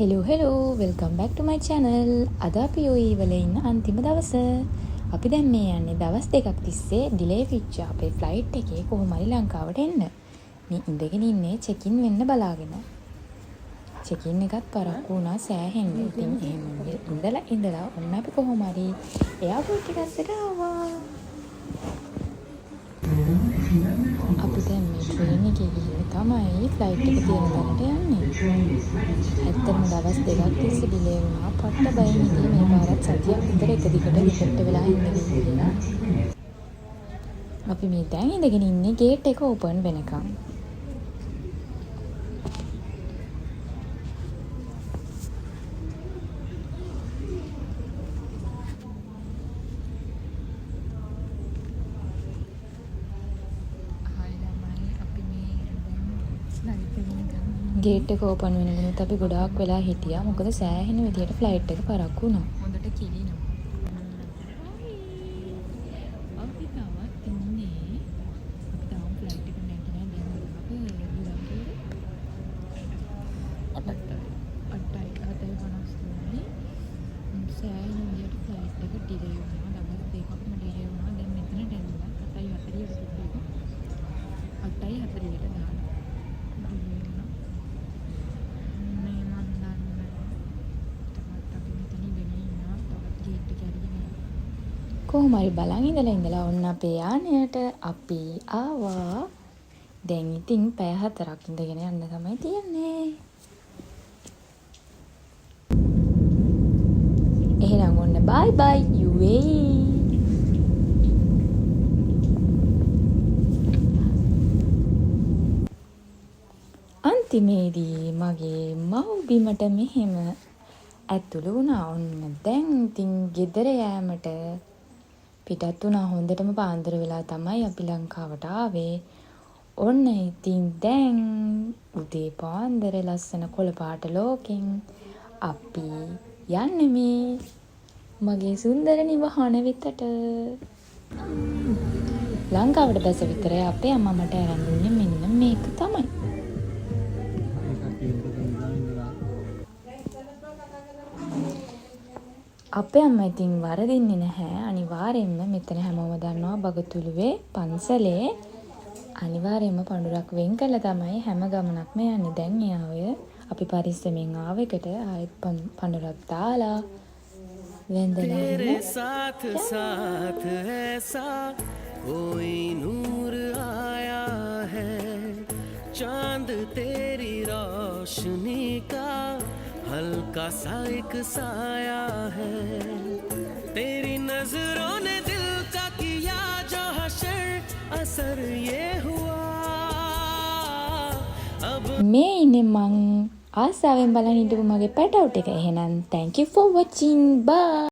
Hello welcome back ටු මයි channel. අද අපි UAE වල ඉන්න අන්තිම දවස. අපි දැන් මේ යන්නේ දවස් දෙකක් තිස්සේ ඩිලේ වෙච්ච අපේ ෆ්ලයිට් එකේ කොහොම හරි ලංකාවට එන්න. මේ ඉඳගෙන ඉන්නේ චෙක් ඉන් වෙන්න බලාගෙන. චෙක් ඉන් එකත් පරක්කු වුණා සෑහෙන්න. ඉතින් එහෙම ඉඳලා ඔන්න අපි කොහොම හරි එයාපෝට් එකකට ආවා. අපි දැන් මේ ට්‍රේන් එකේ ගිහින් තමයි ෆ්ලයිට් එක තියෙන තැනට යන්නේ. ඇත්තටම දවස් දෙකක් තිස්සේ ඩිලේ වුණා. පට්ට බයෙන් ඉතින් මේ පාරත් සතියක් විතර එක දිගට රිපෙට් වෙලා ඉන්නේ කියලා. අපි මේ දැන් ඉඳගෙන ඉන්නේ ගේට් එක ඕපන් වෙනකන්. ගේට් එක ඕපන් වෙනකොට අපි ගොඩාක් වෙලා හිටියා. මොකද සෑහෙන විදියට ෆ්ලයිට් එක පරක්කු වුණා. හොඳට කිලිනවා. අපි තවත් ඉන්නේ. අපි තාම ෆ්ලයිට් එක නැගිටිනා දැන් අපි අටයි 53 සෑහෙන විදියට ෆ්ලයිට් එක ඩිලේ වුණා. දවස් දෙකක්ම ඩිලේ වුණා. දැන් මෙතනට එනවා 8:40ට දාලා. කොහොම හරි බලන් ඉඳලා ඔන්න අපේ යානයට අපි ආවා. දැන් ඉතින් පැය 4ක් ඉඳගෙන යන්න තමයි තියෙන්නේ. එහෙනම් ඔන්න bye bye UAE. අන්තිමේදී මගේ මව්බිමට මෙහෙම ඇතුළු වුණා. ඔන්න දැන් ඉතින් ගෙදර යෑමට පිටත් වුණා. හොඳටම පාන්දර වෙලා තමයි අපි ලංකාවට ආවේ. ඔන්න ඉතින් දැන් උදේ පාන්දර ලස්සන කොළ පාට ලෝකෙන් අපි යන්නේ මේ මගේ සුන්දර නිවහන වෙතට. ලංකාවට බැස විතරයි අපේ අම්මා මට අරන් දුන්නේ මෙන්න මේක තමයි. අපේ අම්මා ඉතින් වරදින්නේ නැහැ. අනිවාර්යෙන්ම මෙතන හැමෝම දන්නවා බගතුළුවේ පන්සලේ අනිවාර්යෙන්ම පඳුරක් වෙන් කළා තමයි හැම ගමනක්ම යන්නේ. දැන් යාවය අපි පරිස්සමෙන් ආව එකට ආයෙත් පඳුරක් දාලා වැඳලා तेरे साथ साथ ऐसा कोई नूर आया है चांद तेरी रोशनी का हल्का सा एक साया है तेरी नजरों ने दिल का किया जो हशर असर ये हुआ अब මේ ඉන්නේ මං ආසාවෙන් බලන් හිටපු මගේ පැටවුට් එක. එහෙනම් thank you for watching. bye.